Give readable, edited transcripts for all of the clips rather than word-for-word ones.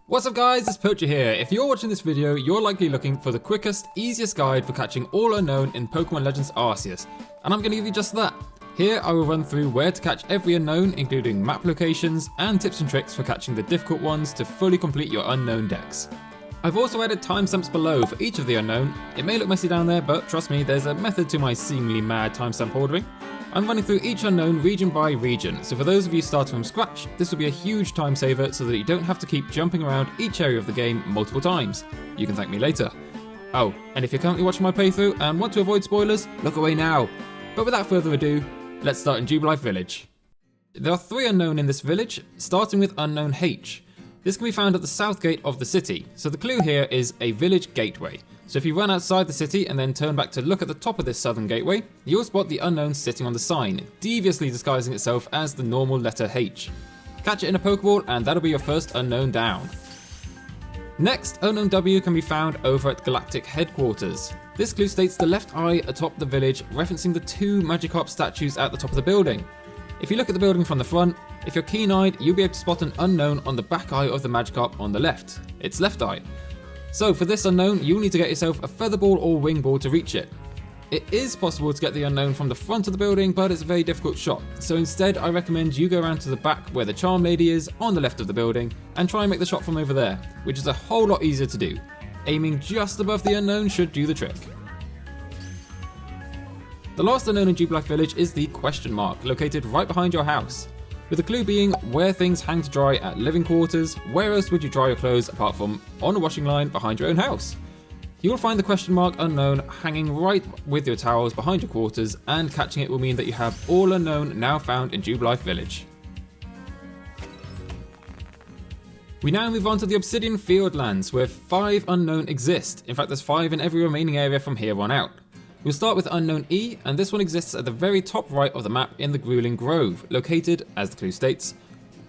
What's up guys, itsPoachie here. If you're watching this video, you're likely looking for the quickest, easiest guide for catching all unknown in Pokemon Legends Arceus, and I'm going to give you just that. Here I will run through where to catch every unknown, including map locations and tips and tricks for catching the difficult ones to fully complete your unknown decks. I've also added timestamps below for each of the unknown. It may look messy down there, but trust me, there's a method to my seemingly mad timestamp ordering. I'm running through each unknown region by region, so for those of you starting from scratch, this will be a huge time saver so that you don't have to keep jumping around each area of the game multiple times. You can thank me later. Oh, and if you're currently watching my playthrough and want to avoid spoilers, look away now. But without further ado, let's start in Jubilife Village. There are 3 unknown in this village, starting with Unown H. This can be found at the south gate of the city, so the clue here is a village gateway. So if you run outside the city and then turn back to look at the top of this southern gateway, you'll spot the unknown sitting on the sign, deviously disguising itself as the normal letter H. Catch it in a Pokeball and that'll be your first unknown down. Next, Unown W can be found over at Galactic Headquarters. This clue states the left eye atop the village, referencing the 2 Magikarp statues at the top of the building. If you look at the building from the front, if you're keen-eyed, you'll be able to spot an unknown on the back eye of the Magikarp on the left. It's left eye. So for this unknown, you'll need to get yourself a feather ball or wing ball to reach it. It is possible to get the unknown from the front of the building, but it's a very difficult shot. So instead, I recommend you go around to the back where the charm lady is on the left of the building and try and make the shot from over there, which is a whole lot easier to do. Aiming just above the unknown should do the trick. The last unknown in Jubilife Village is the question mark, located right behind your house. With the clue being where things hang to dry at living quarters, where else would you dry your clothes apart from on a washing line behind your own house? You will find the question mark unknown hanging right with your towels behind your quarters, and catching it will mean that you have all unknown now found in Jubilife Village. We now move on to the Obsidian Fieldlands, where 5 unknown exist. In fact, there's 5 in every remaining area from here on out. We'll start with Unown E, and this one exists at the very top right of the map in the Grueling Grove, located, as the clue states,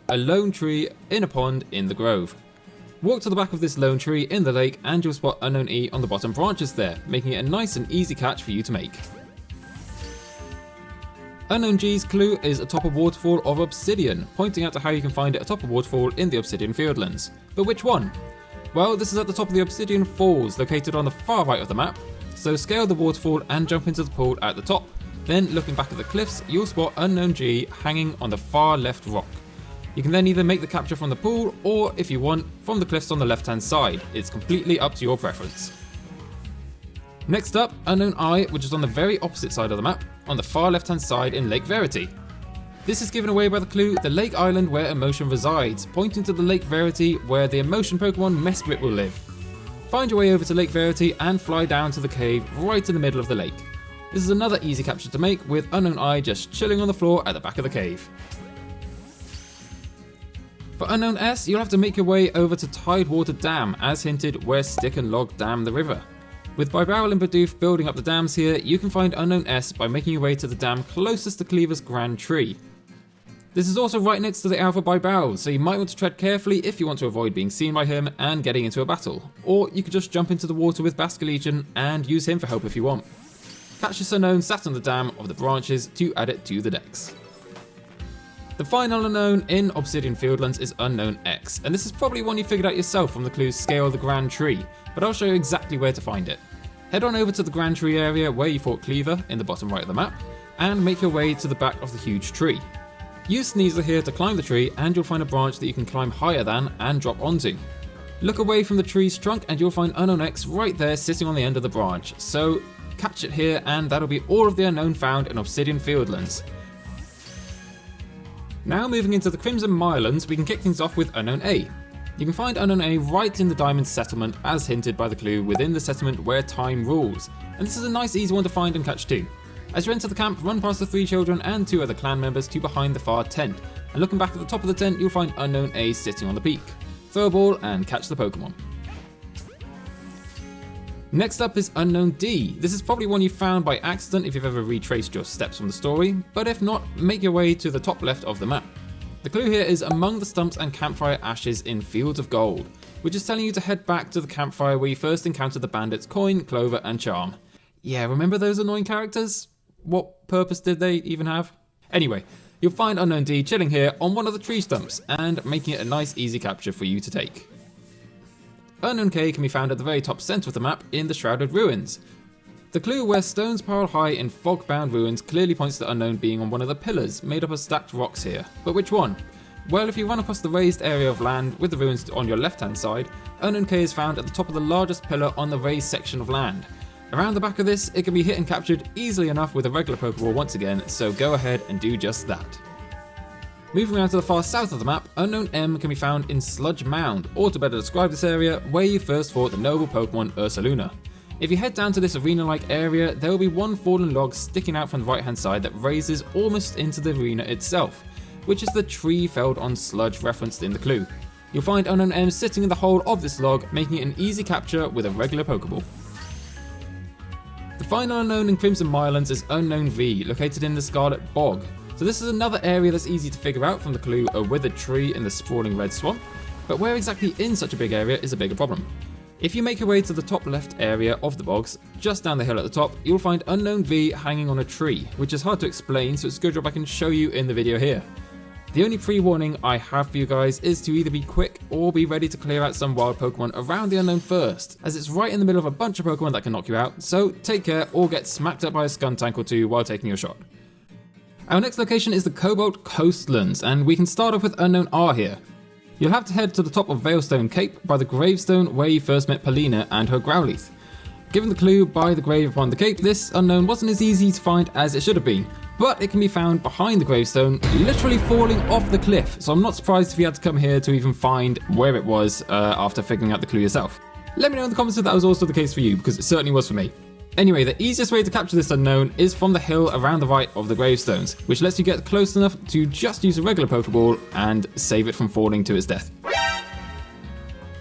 a lone tree in a pond in the grove. Walk to the back of this lone tree in the lake and you'll spot Unown E on the bottom branches there, making it a nice and easy catch for you to make. Unown G's clue is atop a waterfall of obsidian, pointing out to how you can find it atop a waterfall in the Obsidian Fieldlands. But which one? Well, this is at the top of the Obsidian Falls, located on the far right of the map. So scale the waterfall and jump into the pool at the top. Then looking back at the cliffs, you'll spot Unown G hanging on the far left rock. You can then either make the capture from the pool or, if you want, from the cliffs on the left hand side. It's completely up to your preference. Next up, Unown I, which is on the very opposite side of the map, on the far left hand side in Lake Verity. This is given away by the clue, the lake island where Emotion resides, pointing to the Lake Verity where the Emotion Pokemon Mesprit will live. Find your way over to Lake Verity and fly down to the cave right in the middle of the lake. This is another easy capture to make, with Unown I just chilling on the floor at the back of the cave. For Unown S, you'll have to make your way over to Tidewater Dam, as hinted, where Stick and Log dam the river. With Bibarel and Bidoof building up the dams here, you can find Unown S by making your way to the dam closest to Cleaver's Grand Tree. This is also right next to the Alpha Bibarel, so you might want to tread carefully if you want to avoid being seen by him and getting into a battle. Or you could just jump into the water with Basculegion and use him for help if you want. Catch this unknown sat on the dam of the branches to add it to the decks. The final unknown in Obsidian Fieldlands is Unown X, and this is probably one you figured out yourself from the clues Scale the Grand Tree, but I'll show you exactly where to find it. Head on over to the Grand Tree area where you fought Cleaver in the bottom right of the map, and make your way to the back of the huge tree. Use Sneasel here to climb the tree and you'll find a branch that you can climb higher than and drop onto. Look away from the tree's trunk and you'll find Unown X right there sitting on the end of the branch, so catch it here and that'll be all of the unknown found in Obsidian Fieldlands. Now moving into the Crimson Mirelands, we can kick things off with Unown A. You can find Unown A right in the Diamond Settlement, as hinted by the clue within the settlement where time rules, and this is a nice easy one to find and catch too. As you enter the camp, run past the 3 children and 2 other clan members to behind the far tent, and looking back at the top of the tent you'll find Unown A sitting on the peak. Throw a ball and catch the Pokemon. Next up is Unown D. This is probably one you found by accident if you've ever retraced your steps from the story, but if not, make your way to the top left of the map. The clue here is among the stumps and campfire ashes in Fields of Gold, which is telling you to head back to the campfire where you first encountered the bandits Coin, Clover and Charm. Yeah, remember those annoying characters? What purpose did they even have? Anyway, you'll find Unown D chilling here on one of the tree stumps and making it a nice easy capture for you to take. Unown K can be found at the very top centre of the map in the Shrouded Ruins. The clue where stones pile high in fog-bound ruins clearly points to Unown being on one of the pillars made up of stacked rocks here, but which one? Well, if you run across the raised area of land with the ruins on your left hand side, Unown K is found at the top of the largest pillar on the raised section of land. Around the back of this, it can be hit and captured easily enough with a regular Pokeball once again, so go ahead and do just that. Moving around to the far south of the map, Unown M can be found in Sludge Mound, or to better describe this area, where you first fought the noble Pokemon Ursaluna. If you head down to this arena-like area, there will be one fallen log sticking out from the right hand side that raises almost into the arena itself, which is the tree felled on sludge referenced in the clue. You'll find Unown M sitting in the hole of this log, making it an easy capture with a regular Pokeball. The final Unown in Crimson Mirelands is Unown V, located in the Scarlet Bog. So this is another area that's easy to figure out from the clue, a withered tree in the sprawling red swamp, but where exactly in such a big area is a bigger problem. If you make your way to the top left area of the bogs, just down the hill at the top, you'll find Unown V hanging on a tree, which is hard to explain, so it's a good job I can show you in the video here. The only pre-warning I have for you guys is to either be quick or be ready to clear out some wild Pokemon around the Unown first, as it's right in the middle of a bunch of Pokemon that can knock you out, so take care or get smacked up by a Skuntank or two while taking your shot. Our next location is the Cobalt Coastlands, and we can start off with Unown R here. You'll have to head to the top of Veilstone Cape by the gravestone where you first met Paulina and her Growlithe. Given the clue by the grave upon the cape, this Unown wasn't as easy to find as it should have been, but it can be found behind the gravestone, literally falling off the cliff, so I'm not surprised if you had to come here to even find where it was after figuring out the clue yourself. Let me know in the comments if that was also the case for you, because it certainly was for me. Anyway, the easiest way to capture this Unown is from the hill around the right of the gravestones, which lets you get close enough to just use a regular Pokeball and save it from falling to its death.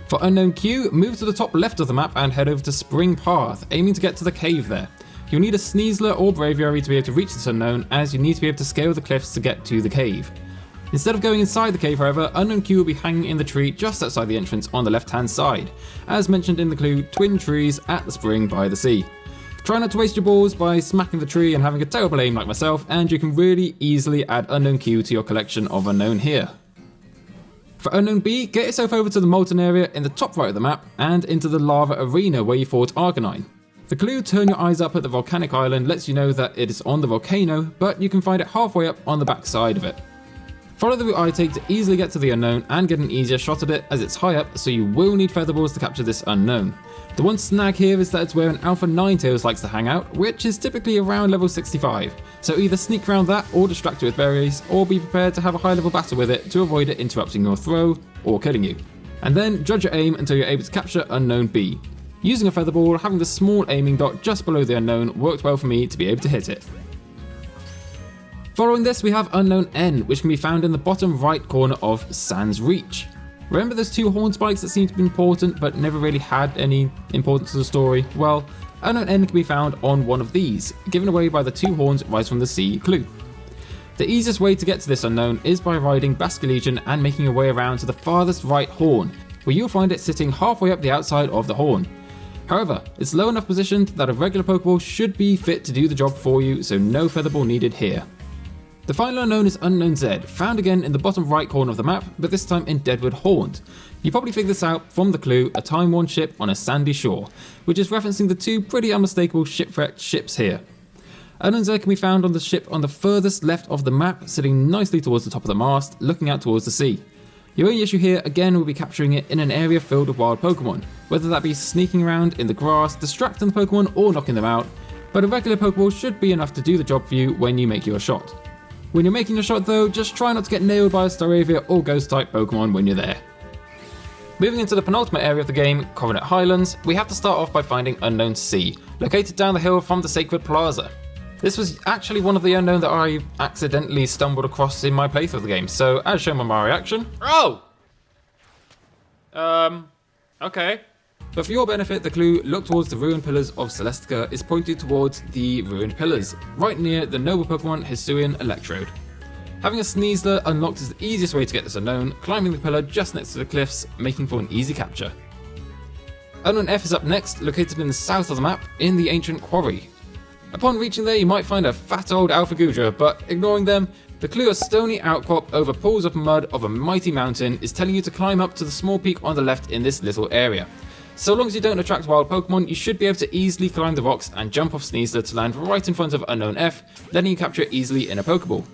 For Unown Q, move to the top left of the map and head over to Spring Path, aiming to get to the cave there. You'll need a Sneasler or Braviary to be able to reach this Unown, as you need to be able to scale the cliffs to get to the cave. Instead of going inside the cave, however, Unown Q will be hanging in the tree just outside the entrance on the left hand side, as mentioned in the clue, twin trees at the spring by the sea. Try not to waste your balls by smacking the tree and having a terrible aim like myself, and you can really easily add Unown Q to your collection of Unown here. For Unown B, get yourself over to the Molten area in the top right of the map and into the Lava Arena where you fought Arcanine. The clue Turn Your Eyes Up at the Volcanic Island lets you know that it is on the volcano, but you can find it halfway up on the back side of it. Follow the route I take to easily get to the Unown and get an easier shot at it as it's high up, so you will need Featherballs to capture this Unown. The one snag here is that it's where an Alpha Ninetales likes to hang out, which is typically around level 65, so either sneak around that or distract it with berries, or be prepared to have a high level battle with it to avoid it interrupting your throw or killing you. And then judge your aim until you're able to capture Unown B. Using a Featherball, having the small aiming dot just below the Unown worked well for me to be able to hit it. Following this, we have Unown N, which can be found in the bottom right corner of Sans Reach. Remember those two horn spikes that seemed to be important but never really had any importance to the story? Well, Unown N can be found on one of these, given away by the two horns rise from the sea clue. The easiest way to get to this Unown is by riding Basculegion and making your way around to the farthest right horn, where you'll find it sitting halfway up the outside of the horn. However, it's low enough positioned that a regular Pokeball should be fit to do the job for you, so no Featherball needed here. The final Unown is Unown Z, found again in the bottom right corner of the map, but this time in Deadwood Haunt. You probably figured this out from the clue, a time-worn ship on a sandy shore, which is referencing the two pretty unmistakable shipwrecked ships here. Unown Z can be found on the ship on the furthest left of the map, sitting nicely towards the top of the mast, looking out towards the sea. Your only issue here again will be capturing it in an area filled with wild Pokemon, whether that be sneaking around in the grass, distracting the Pokemon or knocking them out, but a regular Pokeball should be enough to do the job for you when you make your shot. When you're making your shot though, just try not to get nailed by a Staravia or Ghost type Pokemon when you're there. Moving into the penultimate area of the game, Coronet Highlands, we have to start off by finding Unown C, located down the hill from the Sacred Plaza. This was actually one of the Unown that I accidentally stumbled across in my playthrough of the game, so as shown by my reaction... Oh! Okay. But for your benefit, the clue, look towards the ruined pillars of Celestica, is pointed towards the ruined pillars, right near the noble Pokemon Hisuian Electrode. Having a Sneasler unlocked is the easiest way to get this Unown, climbing the pillar just next to the cliffs, making for an easy capture. Unown F is up next, located in the south of the map, in the Ancient Quarry. Upon reaching there, you might find a fat old Alpha Goodra, but ignoring them, The clue, a stony outcrop over pools of mud of a mighty mountain, is telling you to climb up to the small peak on the left in this little area. So long as you don't attract wild Pokemon, you should be able to easily climb the rocks and jump off Sneasler to land right in front of Unown F, letting you capture it easily in a Pokeball.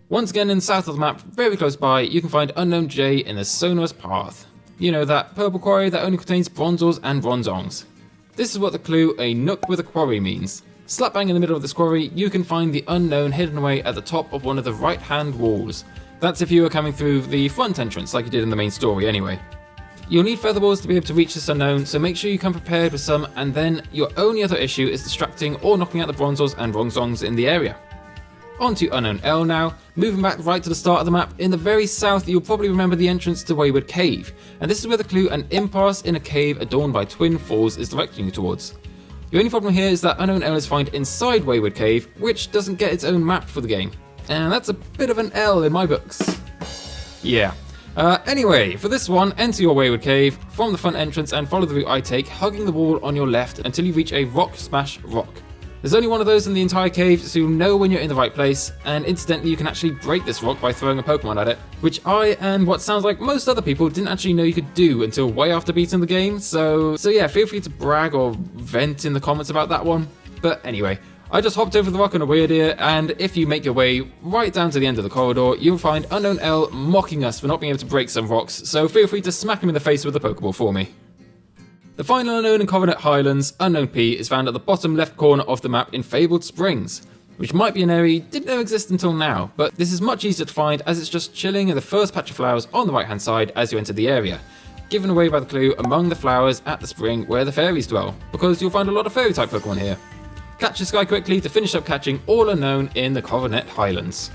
Once again in the south of the map, very close by, you can find Unown J in the Sonorous Path. You know, that purple quarry that only contains Bronzors and Bronzongs. This is what the clue, a nook with a quarry, means. Slap bang in the middle of this quarry, you can find the Unown hidden away at the top of one of the right hand walls. That's if you are coming through the front entrance like you did in the main story anyway. You'll need featherballs to be able to reach this Unown, so make sure you come prepared with some, and then your only other issue is distracting or knocking out the Bronzors and Bronzongs in the area. On to Unown L now. Moving back right to the start of the map, in the very south you'll probably remember the entrance to Wayward Cave, and this is where the clue, an impasse in a cave adorned by twin falls, is directing you towards. Your only problem here is that Unown L is found inside Wayward Cave, which doesn't get its own map for the game, and that's a bit of an L in my books. Yeah. Anyway, for this one, enter your Wayward Cave from the front entrance and follow the route I take, hugging the wall on your left until you reach a rock smash rock. There's only one of those in the entire cave, so you'll know when you're in the right place, and incidentally you can actually break this rock by throwing a Pokemon at it, which I, and what sounds like most other people, didn't actually know you could do until way after beating the game, so yeah, feel free to brag or vent in the comments about that one. But anyway, I just hopped over the rock on a weird ear, and if you make your way right down to the end of the corridor, you'll find Unown L mocking us for not being able to break some rocks, so feel free to smack him in the face with a Pokeball for me. The final Unown in Coronet Highlands, Unown P, is found at the bottom left corner of the map in Fabled Springs, which might be an area you didn't know existed until now, but this is much easier to find as it's just chilling in the first patch of flowers on the right hand side as you enter the area, given away by the clue among the flowers at the spring where the fairies dwell, because you'll find a lot of fairy type Pokemon here. Catch this guy quickly to finish up catching all Unown in the Coronet Highlands.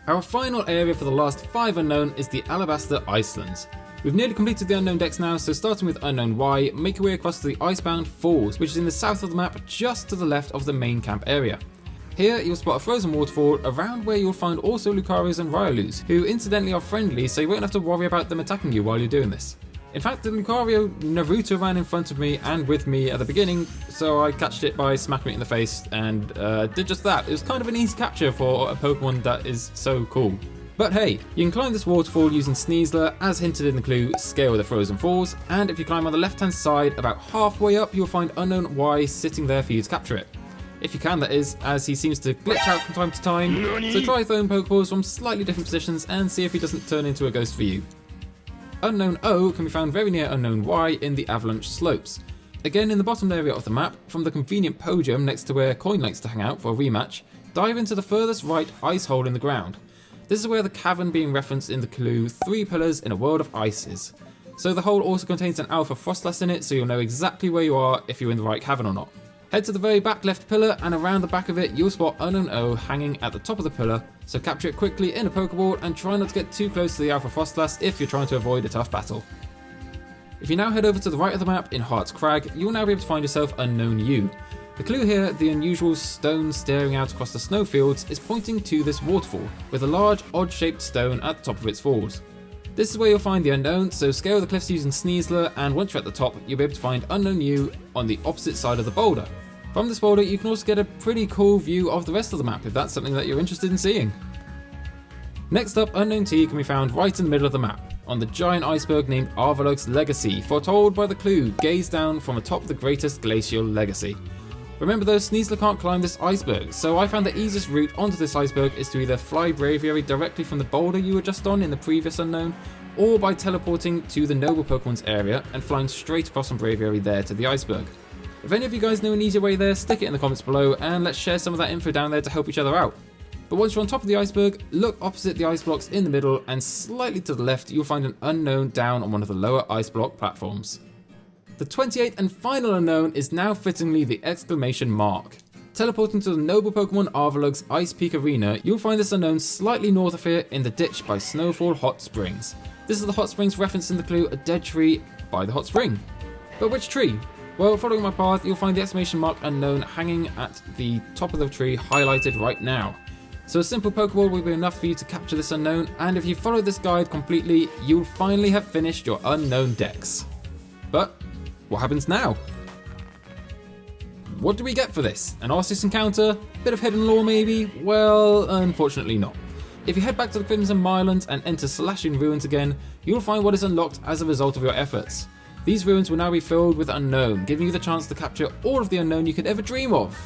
Our final area for the last 5 Unown is the Alabaster Icelands. We've nearly completed the Unown decks now, so starting with Unown Y, make your way across to the Icebound Falls, which is in the south of the map just to the left of the main camp area. Here you'll spot a frozen waterfall around where you'll find also Lucarios and Riolus, who incidentally are friendly, so you won't have to worry about them attacking you while you're doing this. In fact, the Lucario Naruto ran in front of me and with me at the beginning, so I catched it by smacking it in the face and did just that. It was kind of an easy capture for a Pokemon that is so cool. But hey, you can climb this waterfall using Sneasler, as hinted in the clue, Scale the Frozen Falls, and if you climb on the left hand side, about halfway up you'll find Unown Y sitting there for you to capture it. If you can, that is, as he seems to glitch out from time to time, so try throwing Pokeballs from slightly different positions and see if he doesn't turn into a ghost for you. Unown O can be found very near Unown Y in the Avalanche Slopes. Again in the bottom area of the map, from the convenient podium next to where Coin likes to hang out for a rematch, dive into the furthest right ice hole in the ground. This is where the cavern being referenced in the clue 3 pillars in a world of ice is. So the hole also contains an Alpha Frostlass in it, so you'll know exactly where you are if you're in the right cavern or not. Head to the very back left pillar, and around the back of it you'll spot Unown O hanging at the top of the pillar, so capture it quickly in a Pokeball and try not to get too close to the Alpha Frostlass if you're trying to avoid a tough battle. If you now head over to the right of the map in Heart's Crag, you'll now be able to find yourself Unown U. The clue here, the unusual stone staring out across the snowfields, is pointing to this waterfall, with a large odd-shaped stone at the top of its falls. This is where you'll find the Unown, so scale the cliffs using Sneasler, and once you're at the top, you'll be able to find Unown U on the opposite side of the boulder. From this boulder, you can also get a pretty cool view of the rest of the map if that's something that you're interested in seeing. Next up, Unown T can be found right in the middle of the map, on the giant iceberg named Arvelok's Legacy, foretold by the clue, gaze down from atop the greatest glacial legacy. Remember though, Sneasler can't climb this iceberg, so I found the easiest route onto this iceberg is to either fly Braviary directly from the boulder you were just on in the previous Unown, or by teleporting to the Noble Pokemon's area and flying straight across from Braviary there to the iceberg. If any of you guys know an easier way there, stick it in the comments below and let's share some of that info down there to help each other out. But once you're on top of the iceberg, look opposite the ice blocks in the middle, and slightly to the left you'll find an Unown down on one of the lower ice block platforms. The 28th and final Unown is now fittingly the exclamation mark. Teleporting to the Noble Pokemon Arvelok's Ice Peak Arena, you'll find this Unown slightly north of here in the ditch by Snowfall Hot Springs. This is the hot springs referenced in the clue, a dead tree by the hot spring. But which tree? Well, following my path, you'll find the exclamation mark Unown hanging at the top of the tree highlighted right now. So a simple Pokeball will be enough for you to capture this Unown, and if you follow this guide completely, you'll finally have finished your Unown decks. But what happens now? What do we get for this? An Arceus encounter? Bit of hidden lore maybe? Well, unfortunately not. If you head back to the Crimson Mirelands and enter Slashing Ruins again, you'll find what is unlocked as a result of your efforts. These ruins will now be filled with Unown, giving you the chance to capture all of the Unown you could ever dream of.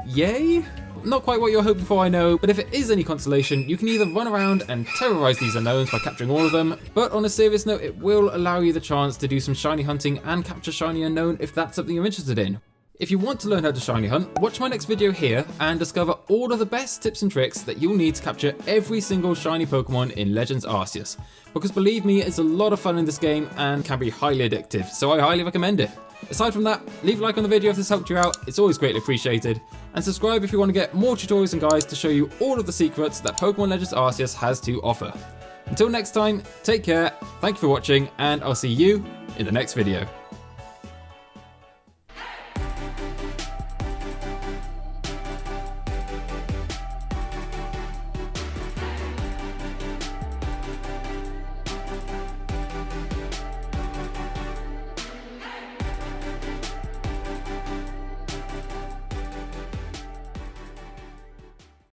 Yay? Not quite what you're hoping for, I know, but if it is any consolation, you can either run around and terrorize these Unowns by capturing all of them, but on a serious note, it will allow you the chance to do some shiny hunting and capture shiny Unown if that's something you're interested in. If you want to learn how to shiny hunt, watch my next video here and discover all of the best tips and tricks that you'll need to capture every single shiny Pokemon in Legends Arceus. Because believe me, it's a lot of fun in this game and can be highly addictive, so I highly recommend it. Aside from that, leave a like on the video if this helped you out, it's always greatly appreciated, and subscribe if you want to get more tutorials and guides to show you all of the secrets that Pokemon Legends Arceus has to offer. Until next time, take care, thank you for watching, and I'll see you in the next video.